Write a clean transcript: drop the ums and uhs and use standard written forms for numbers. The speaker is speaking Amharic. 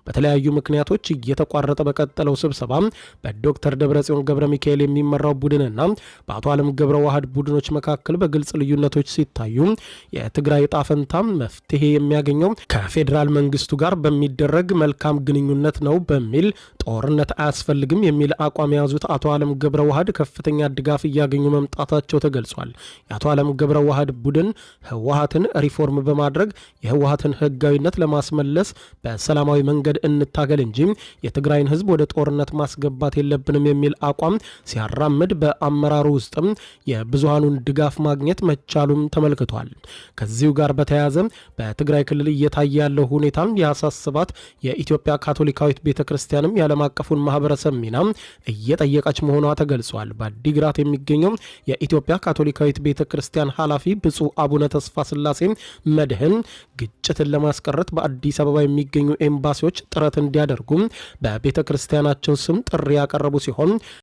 በተለያዩ ምክንያቶች እየተቋረጠ በቀጠለው ስብሰባ በዶክተር ደብረጽዮን ገብረ ሚካኤል የሚመራው ቡድንና በአቶ ዓለም ገብረ ዋህድ ቡድኖች መካከል በግልጽ ልዩነቶች ሲታዩ የትግራይ ዕጣ ፈንታ መፍትሄ የሚያገኘው ከፌዴራል መንግስቱ ጋር በሚደረግ መልካም ግንኙነት ነው በሚል ጦርነት አያስፈልግም የሚል አቋም የያዙት አቶ ዓለም ገብረ ዋህድ ከፍተኛ ድጋፍ እያገኙ መምጣታቸው ተገልጿል። የአቶ ዓለም ገብረ ዋህድ ቡድን ህወሓትን ሪፎርም በማድረግ የህወሓትን ህጋዊነት ለማስመለስ በሰላማዊ መንገድ እንታገል እንጂ የትግራይን ህዝብ ወደ ጦርነት ማስገባት የለብንም የሚል አቋም ሲያራምድ በአመራሩ ውስጥም የብዙሃኑን ድጋፍ ማግኘት መቻሉም ተመልክቷል። ከዚሁ ጋር በተያያዘ በትግራይ ክልል እየታየ ያለው ሁኔታ ያሳስባት የኢትዮጵያ ካቶሊካዊት ቤተክርስቲያንም የዓለም አቀፉን ማህበረሰብ ሚና እየጠየቀች መሆኗ ተገልጿል። በአዲግራት የሚገኘው የኢትዮጵያ ካቶሊካዊት ቤተክርስቲያን ኃላፊ ብፁዕ አቡነ ተስፋ ስላሴ መድህን ግጭትን ለማስቀረት በአዲስ አበባ የሚገኙ ኤምባሲዎች ጥረት እንዲያደርጉ በቤተክርስቲያናቸው ስም ጥሪ ያቀረቡ ሲሆን